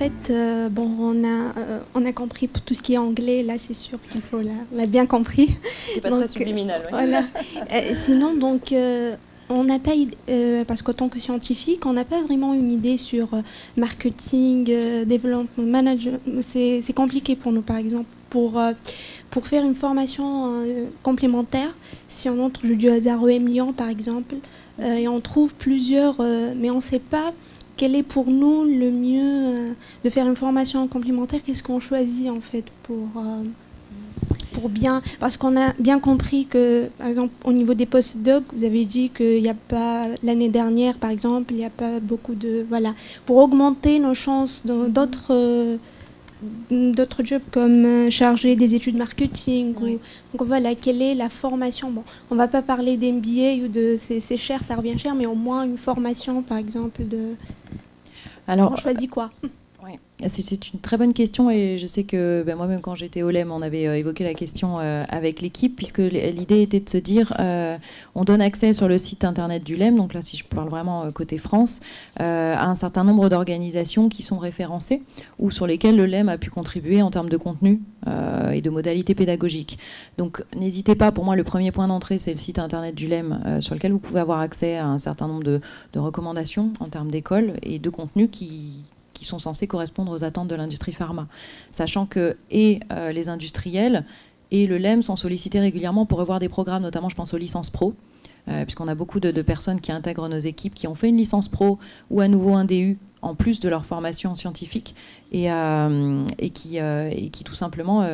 fait, on a compris pour tout ce qui est anglais, là c'est sûr qu'il faut, on a bien compris. C'est pas très subliminal. Ouais. Voilà. Sinon, donc, on n'a pas, parce qu'en tant que scientifique, on n'a pas vraiment une idée sur marketing, développement, management. C'est compliqué pour nous, par exemple, pour faire une formation complémentaire. Si on entre, je dis au hasard, EM Lyon, par exemple, et on trouve plusieurs, mais on ne sait pas quel est pour nous le mieux de faire une formation complémentaire. Qu'est-ce qu'on choisit en fait pour bien, parce qu'on a bien compris que, par exemple, au niveau des post-docs, vous avez dit qu'il n'y a pas, l'année dernière, par exemple, il n'y a pas beaucoup de, voilà, pour augmenter nos chances dans d'autres jobs comme chargé des études marketing. Oui. Donc voilà, quelle est la formation? Bon, on ne va pas parler d'MBA ou de c'est cher, ça revient cher, mais au moins une formation, par exemple, de... Alors, on choisit quoi? Oui, c'est une très bonne question et je sais que moi-même quand j'étais au LEM, on avait évoqué la question avec l'équipe puisque l'idée était de se dire on donne accès sur le site internet du LEM, donc là si je parle vraiment côté France, à un certain nombre d'organisations qui sont référencées ou sur lesquelles le LEM a pu contribuer en termes de contenu et de modalités pédagogiques. Donc n'hésitez pas, pour moi le premier point d'entrée c'est le site internet du LEM sur lequel vous pouvez avoir accès à un certain nombre de recommandations en termes d'école et de contenus qui sont censés correspondre aux attentes de l'industrie pharma. Sachant que les industriels et le LEM sont sollicités régulièrement pour revoir des programmes, notamment je pense aux licences pro, puisqu'on a beaucoup de personnes qui intègrent nos équipes, qui ont fait une licence pro ou à nouveau un DU en plus de leur formation scientifique et qui tout simplement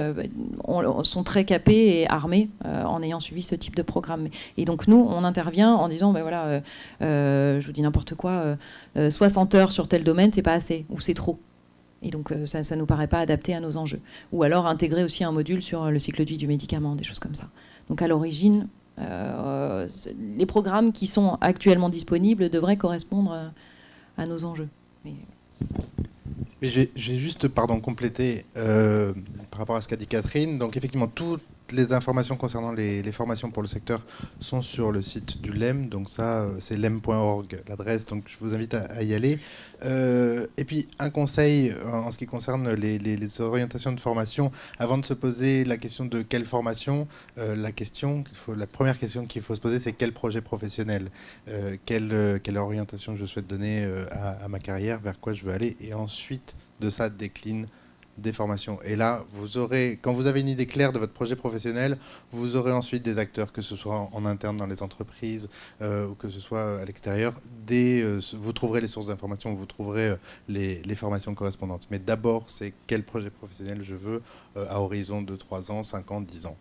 sont très capés et armés en ayant suivi ce type de programme. Et donc nous, on intervient en disant, je vous dis n'importe quoi, 60 heures sur tel domaine, c'est pas assez ou c'est trop. Et donc ça ne nous paraît pas adapté à nos enjeux. Ou alors intégrer aussi un module sur le cycle de vie du médicament, des choses comme ça. Donc à l'origine, les programmes qui sont actuellement disponibles devraient correspondre à nos enjeux. Mais j'ai juste, complété par rapport à ce qu'a dit Catherine. Donc effectivement, toutes les informations concernant les formations pour le secteur sont sur le site du LEM. Donc ça, c'est lem.org, l'adresse. Donc je vous invite à y aller. Et puis un conseil en ce qui concerne les orientations de formation. Avant de se poser la question de quelle formation, la première question qu'il faut se poser, c'est quel projet professionnel, quelle orientation je souhaite donner à ma carrière, vers quoi je veux aller. Et ensuite, de ça décline des formations. Et là, quand vous avez une idée claire de votre projet professionnel, vous aurez ensuite des acteurs, que ce soit en interne dans les entreprises ou que ce soit à l'extérieur. Vous trouverez les sources d'informations, vous trouverez les formations correspondantes. Mais d'abord, c'est quel projet professionnel je veux à horizon de 3 ans, 5 ans, 10 ans.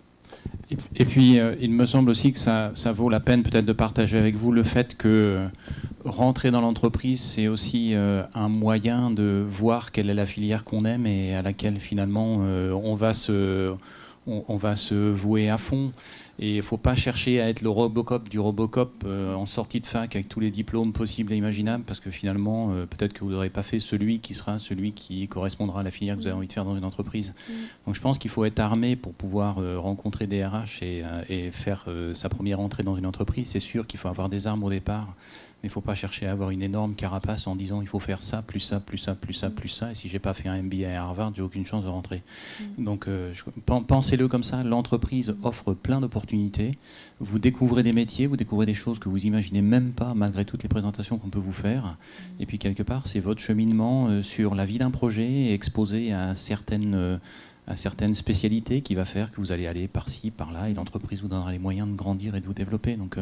Et puis, il me semble aussi que ça vaut la peine peut-être de partager avec vous le fait que rentrer dans l'entreprise, c'est aussi un moyen de voir quelle est la filière qu'on aime et à laquelle finalement on va se vouer à fond. Et il ne faut pas chercher à être le Robocop du Robocop en sortie de fac avec tous les diplômes possibles et imaginables, parce que finalement, peut-être que vous n'aurez pas fait celui qui correspondra à la filière que vous avez envie de faire dans une entreprise. Donc je pense qu'il faut être armé pour pouvoir rencontrer des RH et faire sa première entrée dans une entreprise. C'est sûr qu'il faut avoir des armes au départ, mais il ne faut pas chercher à avoir une énorme carapace en disant il faut faire ça, plus ça, plus ça, plus ça, plus ça. Et si je n'ai pas fait un MBA à Harvard, j'ai aucune chance de rentrer. Donc pensez-le comme ça, l'entreprise offre plein d'opportunités. Vous découvrez des métiers, vous découvrez des choses que vous imaginez même pas malgré toutes les présentations qu'on peut vous faire. Et puis quelque part, c'est votre cheminement sur la vie d'un projet exposé à certaines spécialités qui va faire que vous allez aller par-ci, par-là, et l'entreprise vous donnera les moyens de grandir et de vous développer. Donc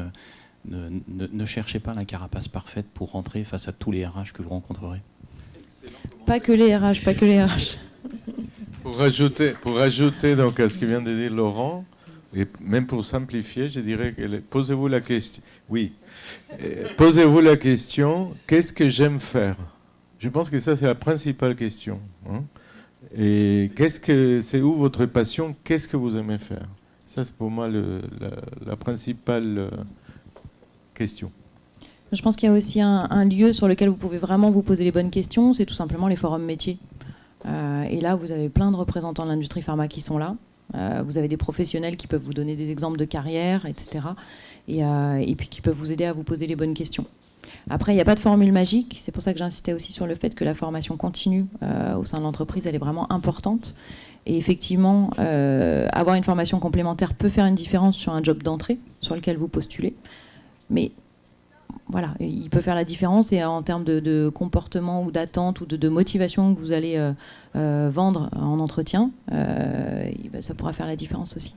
ne cherchez pas la carapace parfaite pour rentrer face à tous les RH que vous rencontrerez. Pas que les RH, pas que les RH. Pour rajouter donc à ce que vient de dire Laurent, et même pour simplifier, je dirais que posez-vous la question. Oui, posez-vous la question, qu'est-ce que j'aime faire? Je pense que ça c'est la principale question. Et c'est où votre passion? Qu'est-ce que vous aimez faire? Ça c'est pour moi la principale question. Je pense qu'il y a aussi un lieu sur lequel vous pouvez vraiment vous poser les bonnes questions, c'est tout simplement les forums métiers. Et là, vous avez plein de représentants de l'industrie pharma qui sont là. Vous avez des professionnels qui peuvent vous donner des exemples de carrière, etc. Et puis qui peuvent vous aider à vous poser les bonnes questions. Après, il n'y a pas de formule magique. C'est pour ça que j'insistais aussi sur le fait que la formation continue au sein de l'entreprise, elle est vraiment importante. Et effectivement, avoir une formation complémentaire peut faire une différence sur un job d'entrée sur lequel vous postulez. Mais voilà, il peut faire la différence, et en termes de comportement ou d'attente ou de motivation que vous allez vendre en entretien, ça pourra faire la différence aussi.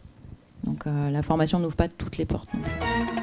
Donc la formation n'ouvre pas toutes les portes non plus.